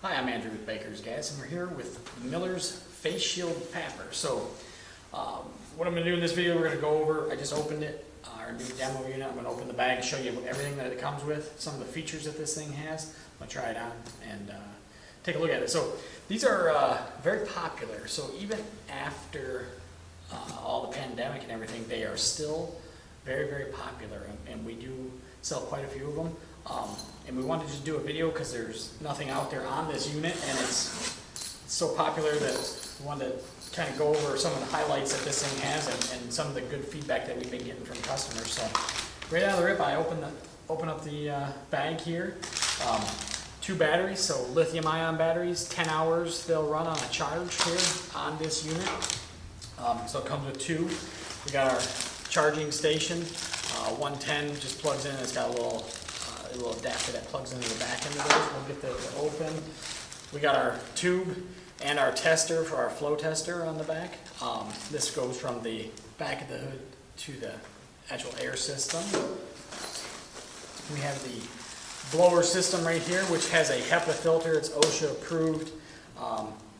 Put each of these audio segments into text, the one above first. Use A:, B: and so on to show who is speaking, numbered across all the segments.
A: Hi, I'm Andrew with Baker's Gas, and we're here with Miller's Face Shield PAPR. So, what I'm going to do in this video, we're going to go over, I just opened it, our new demo unit. I'm going to open the bag, show you everything that it comes with, some of the features that this thing has. I'm going to try it on and take a look at it. So, these are very popular. So, even after all the pandemic and everything, they are still very, very popular, and we do sell quite a few of them. And we wanted to just do a video because there's nothing out there on this unit, and it's so popular that we wanted to kind of go over some of the highlights that this thing has and some of the good feedback that we've been getting from customers. So right out of the rip, I open up the bag here. 2 batteries, so lithium ion batteries, 10 hours they'll run on a charge here on this unit. So it comes with 2. We got our charging station, 110 just plugs in, and it's got a little adapter that plugs into the back end of those. We'll get those open. We got our tube and our tester for our flow tester on the back. This goes from the back of the hood to the actual air system. We have the blower system right here, which has a HEPA filter. It's OSHA approved,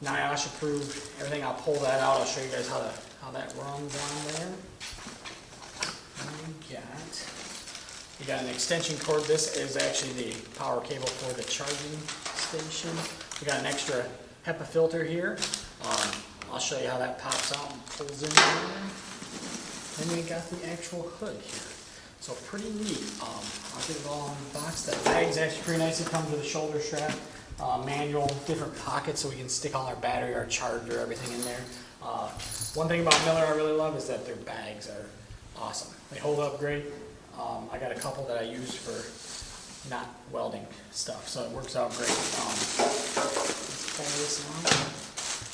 A: NIOSH approved, everything. I'll pull that out. I'll show you guys how that runs on there. We got an extension cord. This is actually the power cable for the charging station. We got an extra HEPA filter here. I'll show you how that pops out and pulls in there. And we got the actual hood here. So pretty neat. I'll get it all unboxed. That bag's actually pretty nice. It comes with a shoulder strap, manual, different pockets so we can stick all our battery, our charger, everything in there. One thing about Miller I really love is that their bags are awesome. They hold up great. I got a couple that I use for not welding stuff, so it works out great. Let's pull this on.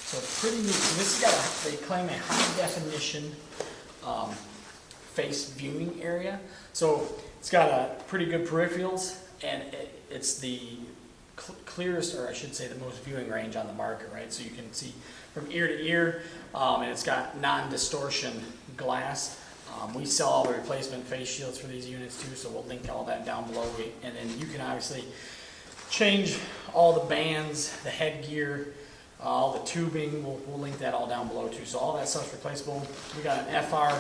A: So pretty neat. So this has got they claim a high definition face viewing area. So it's got a pretty good peripherals, and it's the clearest, or I should say the most viewing range on the market, right? So you can see from ear to ear, and it's got non-distortion glass. We sell all the replacement face shields for these units too, so we'll link all that down below. And then you can obviously change all the bands, the headgear, all the tubing. We'll link that all down below too. So all that stuff's replaceable. We got an FR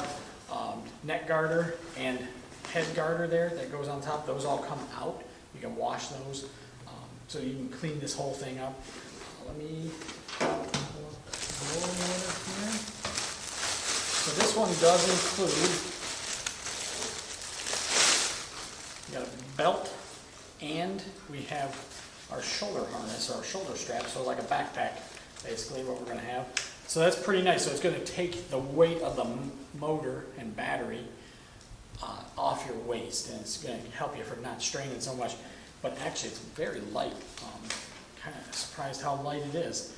A: neck garter and head garter there that goes on top. Those all come out. You can wash those, so you can clean this whole thing up. Let me blow here. So this one does include, we got a belt, and we have our shoulder harness, or our shoulder strap, so like a backpack, basically what we're going to have. So that's pretty nice. So it's going to take the weight of the motor and battery off your waist, and it's going to help you from not straining so much. But actually it's very light. Kind of surprised how light it is.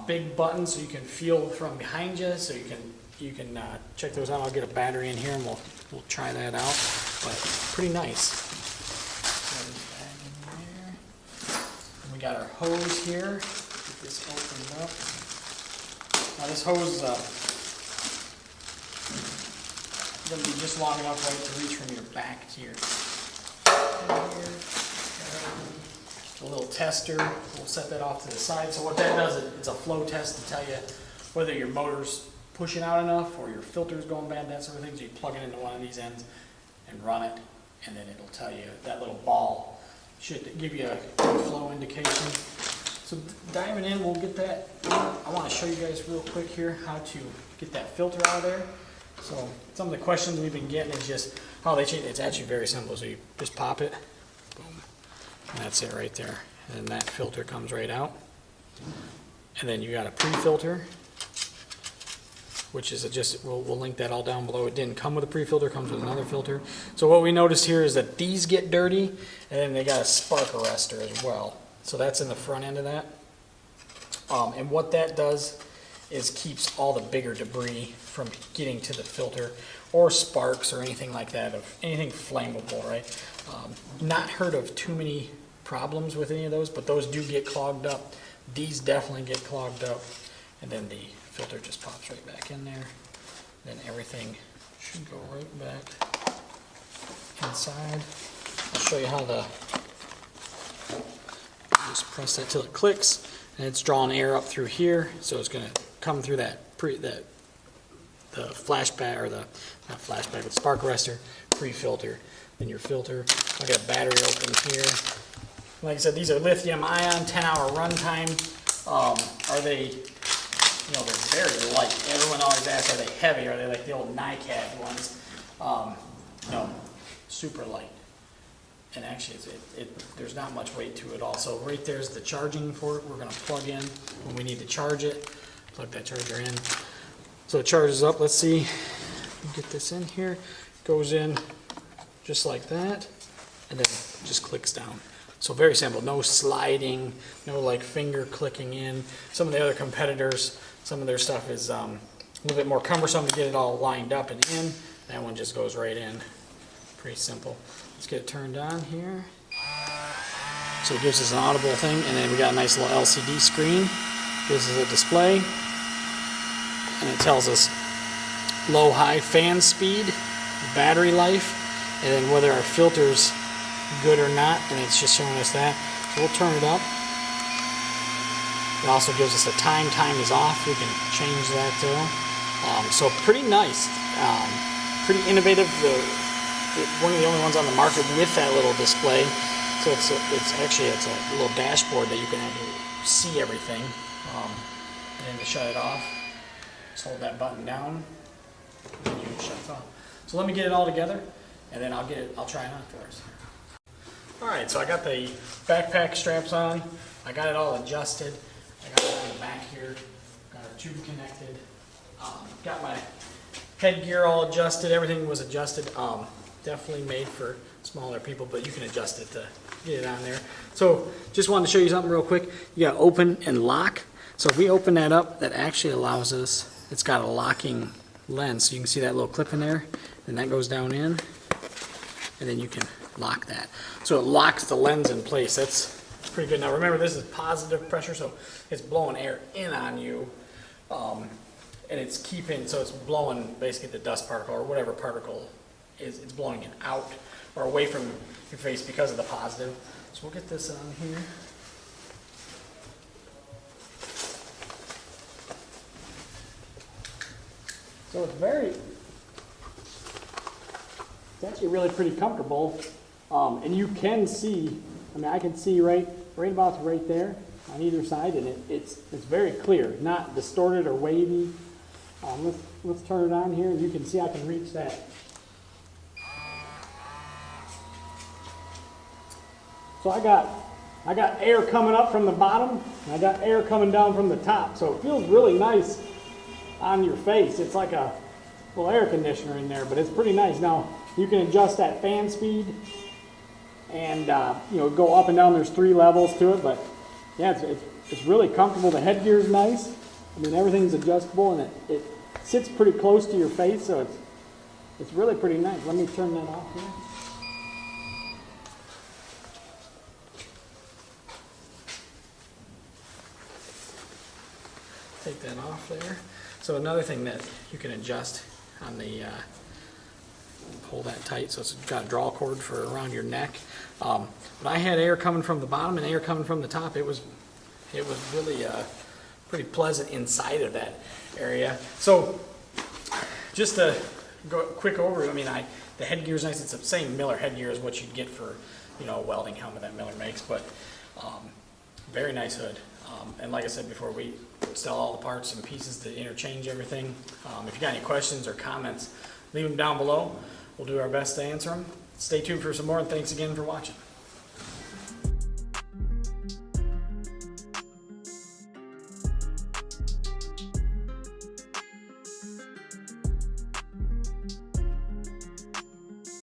A: Big buttons so you can feel from behind you, so you can check those out. I'll get a battery in here and we'll try that out. But pretty nice. And we got our hose here. Get this opened up. Now this hose is going to be just long enough, right, to reach from your back to your head. A little tester. We'll set that off to the side. So what that does, it's a flow test to tell you whether your motor's pushing out enough or your filter's going bad, that sort of thing. So you plug it into one of these ends and run it, and then it'll tell you, that little ball should give you a good flow indication. So diving in, we'll get that. I want to show you guys real quick here how to get that filter out of there. So some of the questions we've been getting is just how they change. It's actually very simple. So you just pop it, boom, and that's it right there. And that filter comes right out. And then you got a pre-filter, which is we'll link that all down below. It didn't come with a pre-filter, comes with another filter. So what we noticed here is that these get dirty, and then they got a spark arrestor as well. So that's in the front end of that. And what that does is keeps all the bigger debris from getting to the filter, or sparks or anything like that, of anything flammable, right? Not heard of too many problems with any of those, but those do get clogged up. These definitely get clogged up, and then the filter just pops right back in there. Then everything should go right back inside. I'll show you how the Just press that till it clicks, and it's drawing air up through here, so it's going to come through the flashback, or the, not flashback, but spark arrestor, pre-filter, then your filter. I've got a battery open here. Like I said, these are lithium ion, 10-hour runtime. Are they, you know, they're very light. Everyone always asks, are they heavy? Are they like the old NiCad ones? No, super light. And actually, there's not much weight to it also. Right there's the charging for it. We're going to plug in when we need to charge it. Plug that charger in. So it charges up. Let's see. Get this in here. Goes in just like that. And then just clicks down. So very simple. No sliding. No like finger clicking in. Some of the other competitors, some of their stuff is a little bit more cumbersome to get it all lined up and in. That one just goes right in. Pretty simple. Let's get it turned on here. So it gives us an audible thing, and then we got a nice little LCD screen. Gives us a display, and it tells us low, high fan speed, battery life, and then whether our filter's good or not, and it's just showing us that. So we'll turn it up. It also gives us a time. Time is off. We can change that too. So pretty nice. Pretty innovative. One of the only ones on the market with that little display. So it's a little dashboard that you can actually see everything. And then to shut it off, just hold that button down, and then you can shut it off. So let me get it all together, and then I'll try it on for us. All right, so I got the backpack straps on. I got it all adjusted. I got it on the back here. Got our tube connected. Got my headgear all adjusted. Everything was adjusted. Definitely made for smaller people, but you can adjust it to get it on there. So just wanted to show you something real quick. You got open and lock. So if we open that up, that actually allows us, it's got a locking lens. So you can see that little clip in there, and that goes down in, and then you can lock that. So it locks the lens in place. That's pretty good. Now remember, this is positive pressure, so it's blowing air in on you. And it's keeping, so it's blowing basically the dust particle or whatever particle is, it's blowing it out or away from your face because of the positive. So we'll get this on here. So it's actually really pretty comfortable. And you can see, I mean, I can see right about right there on either side, and it's very clear, not distorted or wavy. Let's turn it on here, and you can see I can reach that. So I got air coming up from the bottom, and I got air coming down from the top. So it feels really nice on your face. It's like a little air conditioner in there, but it's pretty nice. Now you can adjust that fan speed, and you know, go up and down. There's 3 levels to it, but yeah, it's really comfortable. The headgear is nice. I mean, everything's adjustable, and it sits pretty close to your face, so it's really pretty nice. Let me turn that off here. Take that off there. So another thing that you can adjust on the, hold that tight, so it's got a draw cord for around your neck. But I had air coming from the bottom and air coming from the top. It was really pretty pleasant inside of that area. So just to go quick over, I mean, the headgear is nice. It's the same Miller headgear as what you'd get for, you know, a welding helmet that Miller makes, but very nice hood. And like I said before, we sell all the parts and pieces to interchange everything. If you got any questions or comments, leave them down below. We'll do our best to answer them. Stay tuned for some more, and thanks again for watching.